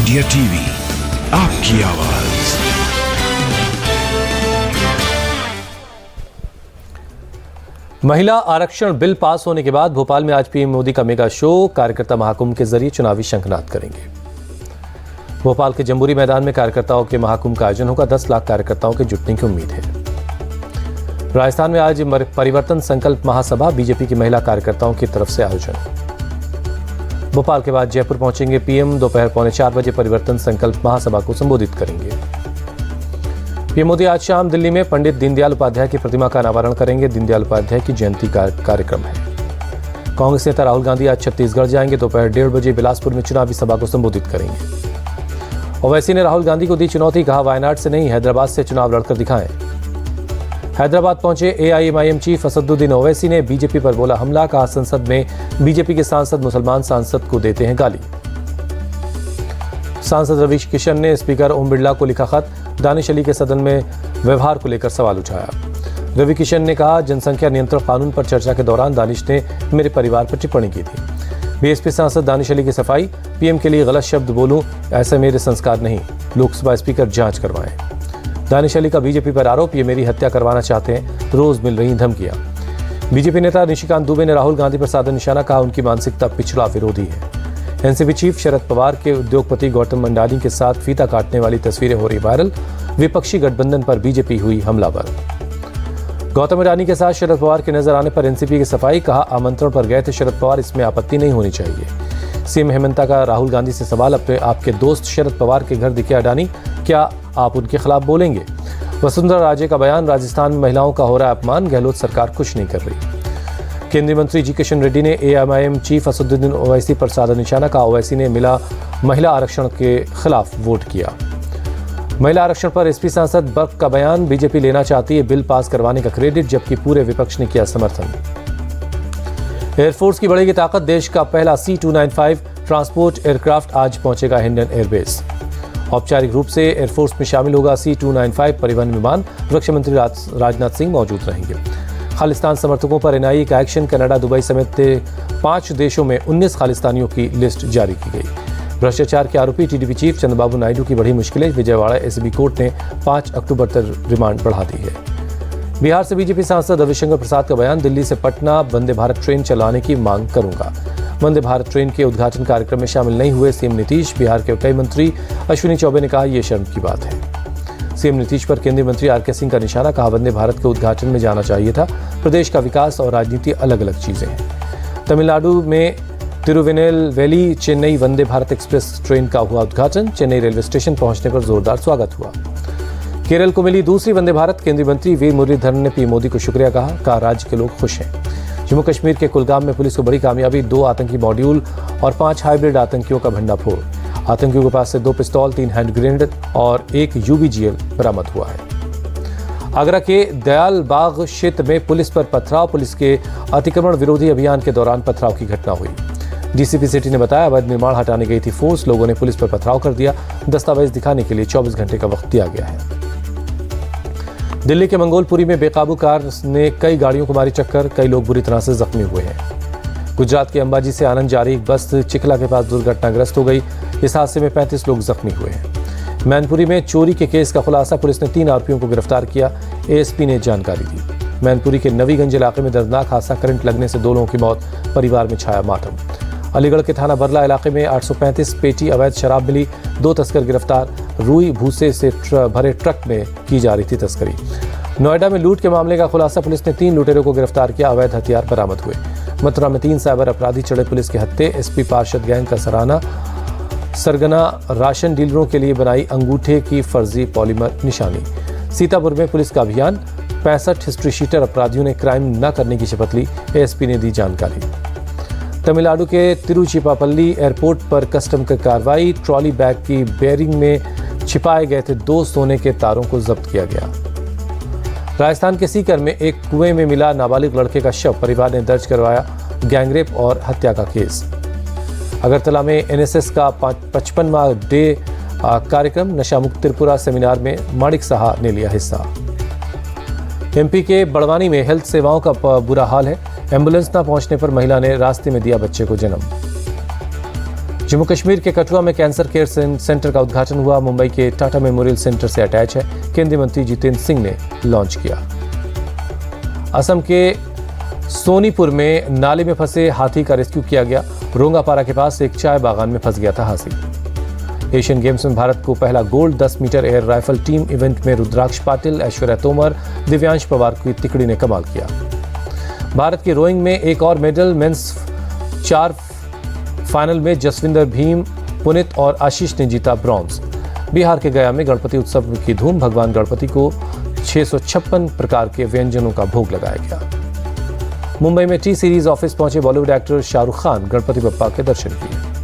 India TV, आपकी आवाज। महिला आरक्षण बिल पास होने के बाद भोपाल में आज पीएम मोदी का मेगा शो कार्यकर्ता महाकुंभ के जरिए चुनावी शंखनाद करेंगे। भोपाल के जंबूरी मैदान में कार्यकर्ताओं के महाकुंभ का आयोजन होगा। 10 लाख कार्यकर्ताओं के जुटने की उम्मीद है। राजस्थान में आज परिवर्तन संकल्प महासभा बीजेपी की महिला कार्यकर्ताओं की तरफ से आयोजन। भोपाल के बाद जयपुर पहुंचेंगे पीएम। दोपहर 3:45 बजे परिवर्तन संकल्प महासभा को संबोधित करेंगे। पीएम मोदी आज शाम दिल्ली में पंडित दीनदयाल उपाध्याय की प्रतिमा का अनावरण करेंगे। दीनदयाल उपाध्याय की जयंती का कार्यक्रम है। कांग्रेस नेता राहुल गांधी आज छत्तीसगढ़ जाएंगे। दोपहर 1:30 बजे बिलासपुर में चुनावी सभा को संबोधित करेंगे। ओवैसी ने राहुल गांधी को दी चुनौती, कहा वायनाड से नहीं हैदराबाद से चुनाव लड़कर दिखाएं। हैदराबाद पहुंचे एआईएमआईएम चीफ असदुद्दीन ओवैसी ने बीजेपी पर बोला हमला, कहा संसद में बीजेपी के सांसद मुसलमान सांसद को देते हैं गाली। सांसद रवि किशन ने स्पीकर ओम बिरला को लिखा खत, दानिश अली के सदन में व्यवहार को लेकर सवाल उठाया। रवि किशन ने कहा जनसंख्या नियंत्रण कानून पर चर्चा के दौरान दानिश ने मेरे परिवार पर टिप्पणी की थी। बीएसपी सांसद दानिश अली की सफाई, पीएम के लिए गलत शब्द बोलूं ऐसे मेरे संस्कार नहीं, लोकसभा स्पीकर जांच करवाएं। दानिश अली का बीजेपी पर आरोप, ये मेरी हत्या करवाना चाहते हैं, रोज मिल रही धमकियां। बीजेपी नेता निशिकांत दुबे ने राहुल गांधी पर साधा निशाना, कहा उनकी मानसिकता पिछड़ा विरोधी है। एनसीपी चीफ शरद पवार के उद्योगपति गौतम मंडानी के साथ फीता काटने वाली तस्वीरें हो रही वायरल। विपक्षी गठबंधन पर बीजेपी हुई हमलावर। गौतम मंडानी के साथ शरद पवार के नजर आने पर एनसीपी की सफाई, कहा आमंत्रण पर गए थे शरद पवार, इसमें आपत्ति नहीं होनी चाहिए। सीएम हेमंता का राहुल गांधी से सवाल, अपने आपके दोस्त शरद पवार के घर दिखे अडानी, क्या आप उनके खिलाफ बोलेंगे? वसुंधरा राजे का बयान, राजस्थान में महिलाओं का हो रहा है अपमान, गहलोत सरकार कुछ नहीं कर रही। केंद्रीय मंत्री जी किशन रेड्डी ने एआईएमआईएम चीफ असदुद्दीन ओवैसी पर साधा निशाना, कहा ओवैसी ने महिला आरक्षण के खिलाफ वोट किया। महिला आरक्षण पर एसपी सांसद बर्क का बयान, बीजेपी लेना चाहती है बिल पास करवाने का क्रेडिट, जबकि पूरे विपक्ष ने किया समर्थन। एयरफोर्स की बढ़ेगी ताकत, देश का पहला C-295 ट्रांसपोर्ट एयरक्राफ्ट आज पहुंचेगा हिंडन एयरबेस। औपचारिक रूप से एयरफोर्स में शामिल होगा C-295 परिवहन विमान। रक्षा मंत्री राजनाथ सिंह मौजूद रहेंगे। खालिस्तान समर्थकों पर एनआईए का एक्शन, कनाडा, दुबई समेत 5 देशों में 19 खालिस्तानियों की लिस्ट जारी की गई। भ्रष्टाचार के आरोपी टीडीपी चीफ चंद्रबाबू नायडू की बढ़ी मुश्किलें, विजयवाड़ा एसबी कोर्ट ने 5 अक्टूबर तक रिमांड बढ़ा दी है। बिहार से बीजेपी सांसद रविशंकर प्रसाद का बयान, दिल्ली से पटना वंदे भारत ट्रेन चलाने की मांग करूंगा। वंदे भारत ट्रेन के उद्घाटन कार्यक्रम में शामिल नहीं हुए सीएम नीतीश। बिहार के कई मंत्री अश्विनी चौबे ने कहा यह शर्म की बात है। सीएम नीतीश पर केंद्रीय मंत्री आरके सिंह का निशाना, कहा वंदे भारत के उद्घाटन में जाना चाहिए था। प्रदेश का विकास और राजनीति अलग अलग चीजें हैं। तमिलनाडु में तिरुवेनेलवेली चेन्नई वंदे भारत एक्सप्रेस ट्रेन का हुआ उद्घाटन। चेन्नई रेलवे स्टेशन पहुंचने पर जोरदार स्वागत हुआ। केरल को मिली दूसरी वंदे भारत, केंद्रीय मंत्री वी मुरलीधरन ने पीएम मोदी को शुक्रिया कहा राज्य के लोग खुश हैं। जम्मू कश्मीर के कुलगाम में पुलिस को बड़ी कामयाबी, 2 आतंकी मॉड्यूल और 5 हाइब्रिड आतंकियों का भंडाफोड़। आतंकियों के पास से 2 पिस्तौल, 3 हैंड ग्रेनेड और 1 यूबीजीएल बरामद हुआ है। आगरा के दयाल बाग क्षेत्र में पुलिस पर पथराव, पुलिस के अतिक्रमण विरोधी अभियान के दौरान पथराव की घटना हुई। डीसीपी सिटी ने बताया अवैध निर्माण हटाने गई थी फोर्स, लोगों ने पुलिस पर पथराव कर दिया। दस्तावेज दिखाने के लिए 24 घंटे का वक्त दिया गया है। दिल्ली के मंगोलपुरी में बेकाबू कार ने कई गाड़ियों को मारी टक्कर, कई लोग बुरी तरह से जख्मी हुए हैं। गुजरात के अंबाजी से आनंद जा रही एक बस चिखला के पास दुर्घटनाग्रस्त हो गई। इस हादसे में 35 लोग जख्मी हुए हैं। मैनपुरी में चोरी के केस का खुलासा, पुलिस ने 3 आरोपियों को गिरफ्तार किया, एएसपी ने जानकारी दी। मैनपुरी के नवीगंज इलाके में दर्दनाक हादसा, करंट लगने से 2 लोगों की मौत, परिवार में छाया मातम। अलीगढ़ के थाना बरला इलाके में 835 पेटी अवैध शराब मिली, 2 तस्कर गिरफ्तार। रुई भूसे से भरे ट्रक में की जा रही थी तस्करी। नोएडा में लूट के मामले का खुलासा, पुलिस ने 3 लुटेरों को गिरफ्तार किया, अवैध हथियार बरामद हुए। मथुरा में 3 साइबर अपराधी चढ़े पुलिस के हत्थे, एसपी पार्षद गैंग का सराहना। सरगना राशन डीलरों के लिए बनाई अंगूठे की फर्जी पॉलीमर निशानी। सीतापुर में पुलिस का अभियान, 65 हिस्ट्री शीटर अपराधियों ने क्राइम न करने की शपथ ली, एएसपी ने दी जानकारी। तमिलनाडु के तिरुचिरापल्ली एयरपोर्ट पर कस्टम की कार्रवाई, ट्रॉली बैग की बेयरिंग में छिपाए गए थे 2 सोने के तारों को जब्त किया गया। राजस्थान के सीकर में एक कुएं में मिला नाबालिग लड़के का शव, परिवार ने दर्ज करवाया गैंगरेप और हत्या का केस। अगरतला में एनएसएस का 55वां डे कार्यक्रम, नशा मुक्त त्रिपुरा सेमिनार में माणिक साहा ने लिया हिस्सा। एमपी के बड़वानी में हेल्थ सेवाओं का बुरा हाल है, एम्बुलेंस न पहुंचने पर महिला ने रास्ते में दिया बच्चे को जन्म। जम्मू कश्मीर के कठुआ में कैंसर केयर सेंटर का उद्घाटन हुआ। मुंबई के टाटा मेमोरियल सेंटर से अटैच है। केंद्रीय मंत्री जितेंद्र सिंह ने लॉन्च किया। असम के सोनीपुर में नाले में फंसे हाथी का रेस्क्यू किया गया। रोंगापारा के पास एक चाय बागान में फंस गया था हाथी। एशियन गेम्स में भारत को पहला gold 10 metre air rifle team event में रुद्राक्ष पाटिल, ऐश्वर्या तोमर, दिव्यांश पवार की तिकड़ी ने कमाल किया। भारत की रोइंग में एक और मेडल। मेंस 4 फाइनल में जसविंदर भीम, पुनित और आशीष ने जीता ब्रॉन्ज। बिहार के गया में गणपति उत्सव की धूम। भगवान गणपति को 656 प्रकार के व्यंजनों का भोग लगाया गया। मुंबई में टी सीरीज ऑफिस पहुंचे बॉलीवुड एक्टर शाहरुख खान, गणपति बप्पा के दर्शन किए।